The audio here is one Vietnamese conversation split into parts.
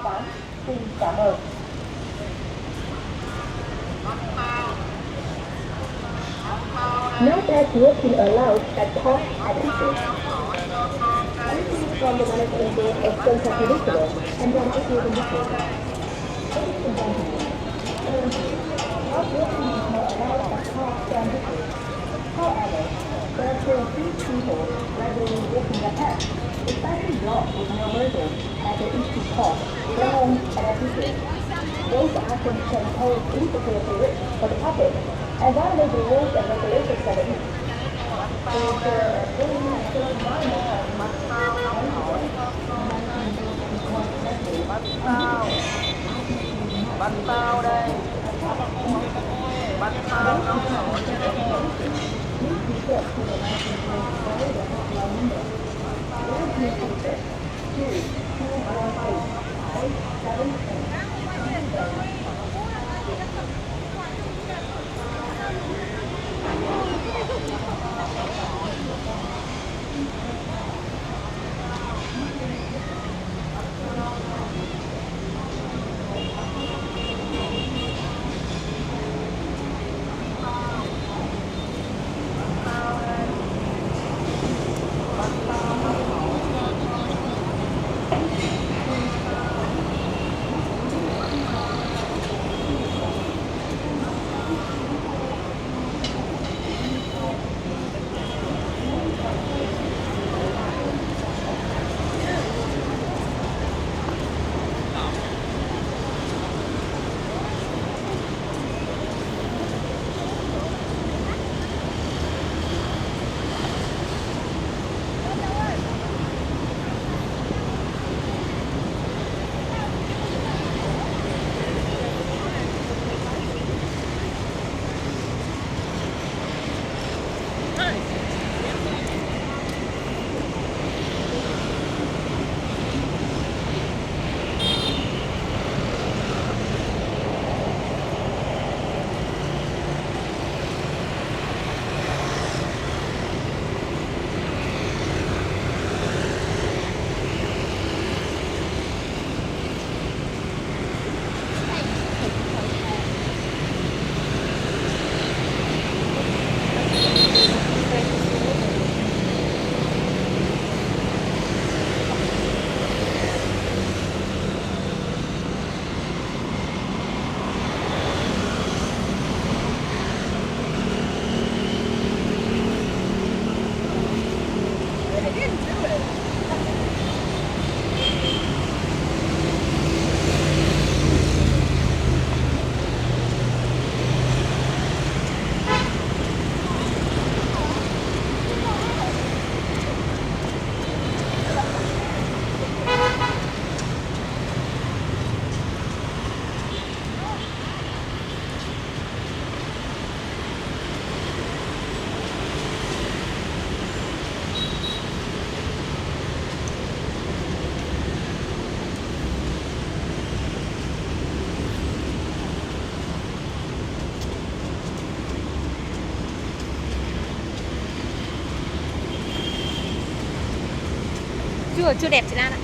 8. Xin cảm ơn. No bad walking allowed at park entrances. Anything from the management board of Central Curriculum and then it is indicated. Ladies and gentlemen, park walking is not allowed at park entrances. However, there are still a few people regularly walking the path, especially blocks with no mergers at the eastern park, ground and entrances. Those actions can pose insecurity risk for the public and violate the rules and regulations of the East. To ensure a clean and safe environment, bánh bao đây, bánh bao nóng hổi cho nó ngon. Chưa đẹp chị Lan ạ.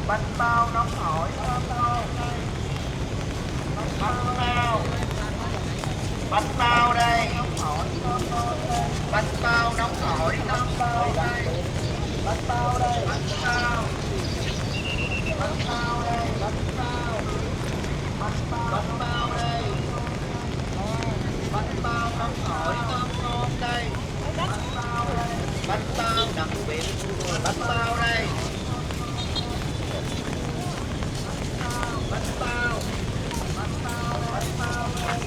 bánh bao nóng hổi thơm ngon. Bánh bao đây. Bánh bao nóng hổi thơm ngon đây. Bánh bao đây. Bánh bao. Bánh bao đây. Bánh bao. Bánh bao đây. Bánh bao nóng hổi thơm ngon đây. Bánh bao đây. Bánh bao đặc biệt. Bánh bao đây. Bánh bao. Bánh bao. Bánh bao đây.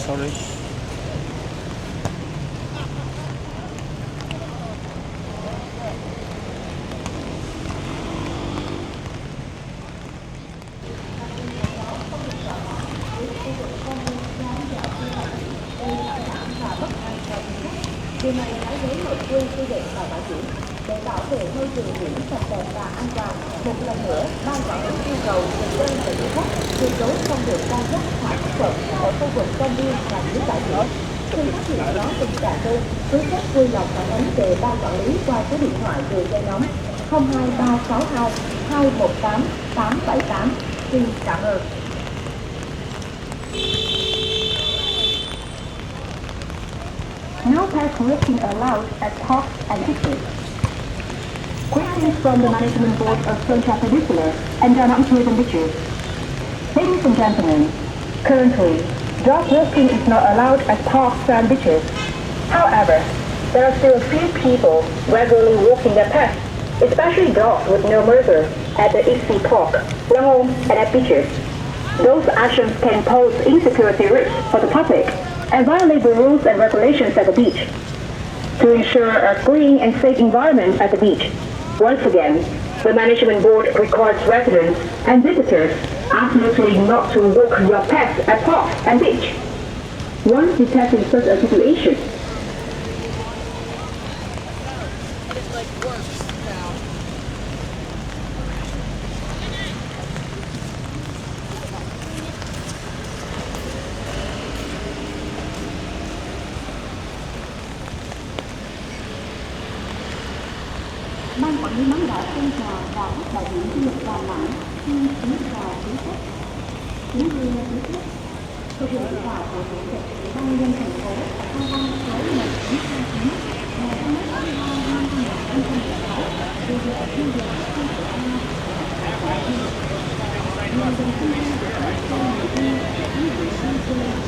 Sorry. Điều này trái với nội quy quy định và bảo hiểm. Để bảo vệ môi trường biển sạch đẹp và an toàn, một lần nữa, ban quản lý yêu cầu người dân và du khách tuyệt đối không được can dắt thả thực phẩm ở khu vực công viên và dưới bãi biển. Khi phát hiện có tình trạng trên, quý khách vui lòng phản ánh về ban quản lý qua số điện thoại đường dây nóng 02362 218 878. Xin cảm ơn. No pet walking allowed at parks and beaches. Greetings from the Management Board of Sunshine Peninsula and Danang Tourism Beaches. Ladies and gentlemen, currently, dog walking is not allowed at parks and beaches. However, there are still a few people regularly walking their pets, especially dogs with no muzzle, at the East Sea Park, Langong, and at beaches. Those actions can pose insecurity risks for the public and violate the rules and regulations at the beach. To ensure a clean and safe environment at the beach, once again, the Management Board requires residents and visitors absolutely not to walk your pets at parks and beach. Once detecting such a situation, Ban quản lý bán đảo Sơn Trà và các đại diện du lịch Đà Nẵng xin kính chào quý khách. Kính thưa quý khách, thực hiện chỉ đạo của Chủ tịch Ủy ban nhân dân thành phố công văn số 1929 ngày 21 tháng 2 năm 2016 về việc quy định không thể ăn nhân dân kinh doanh của các công nghệ viên ví dụ như xe vận